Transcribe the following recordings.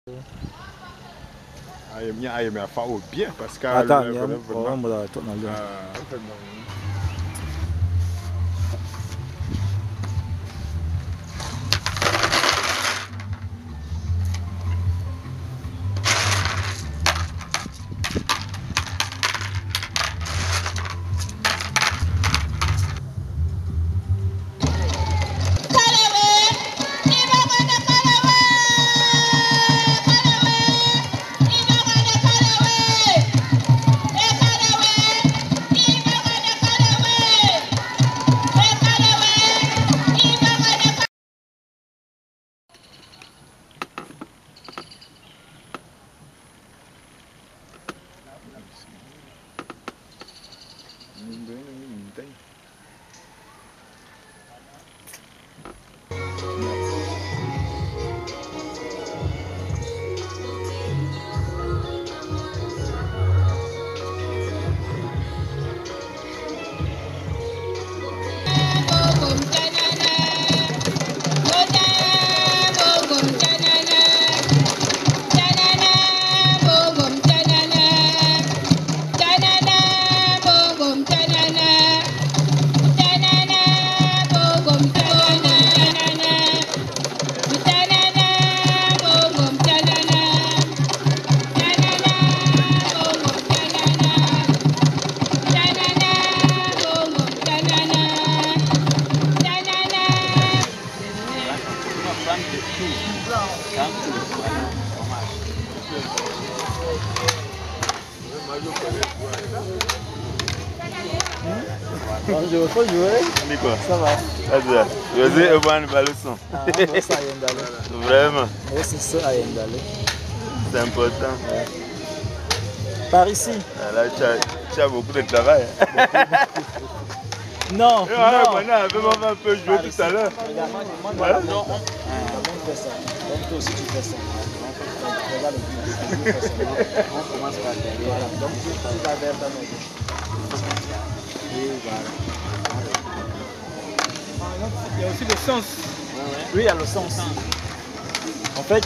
Aye me afa o bien parce que attends, il y a un problème là, toi dans le Bonjour, faut jouer. Mais quoi? Ça va. Je vais voir une leçon. Vraiment. Oui, c'est ça, à Yendale. C'est important. Ouais. Par ici. Là, tu as beaucoup de travail. Non. Maintenant, on va un peu jouer tout à l'heure. Regarde, non. On fait ça. Donc toi aussi tu fais ça. Regarde le plus. On commence par derrière. Donc tu vas vers ta maison. Et voilà. Il y a aussi le sens. Oui, il y a le sens. En fait,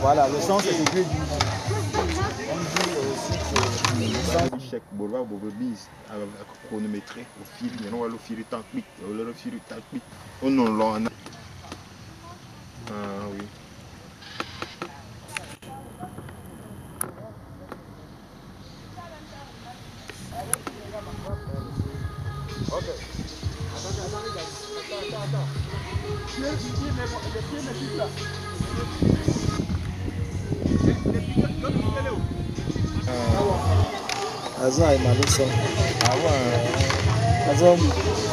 voilà, le sens c'est que du. On dit aussi que chaque boulevard bis chronométré au fil il y a le fil tant quick le fil tant quick on non là oui. OK. Attends. Les pieds me là. Azan est mal au sol. Ah ouais. Azan,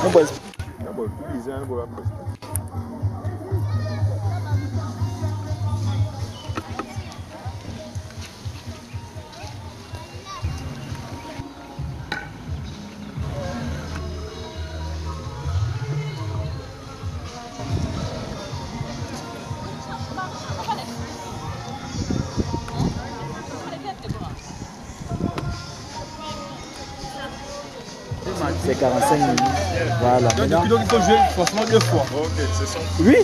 on peut expliquer. D'abord, utiliser un bois. C'est 45 minutes. Voilà. Donc il faut jouer forcément 2 fois. OK, c'est ça. Oui,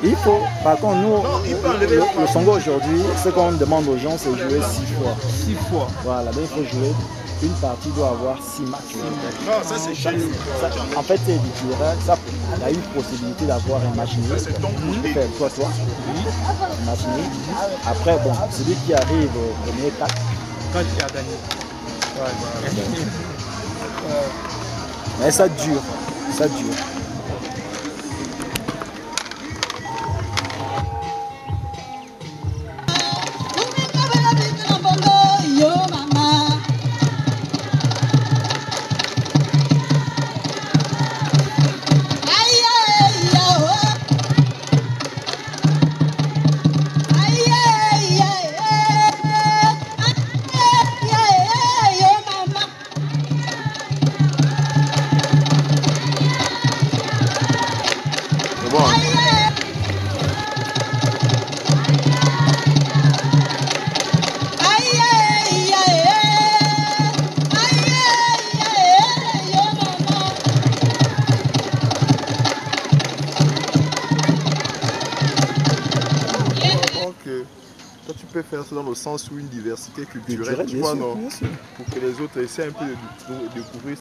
il faut. Par contre, nous, le Songo aujourd'hui, ce qu'on demande aux gens, c'est jouer 6 fois. 6 fois. Voilà, donc il faut jouer. Une partie doit avoir 6 matchs. Non, ça c'est chez nous. En fait, c'est littéraire. Ça, il a eu possibilité d'avoir un match nul. C'est ton côté. Toi. Un match nul. Après, bon, celui qui arrive au premier 4. Quand il a gagné. Mais ça dure. Ça dure. Toi, tu peux faire ça dans le sens où une diversité culturelle, Culturel, tu bien vois, sûr, non, bien sûr. pour que les autres essaient un peu de découvrir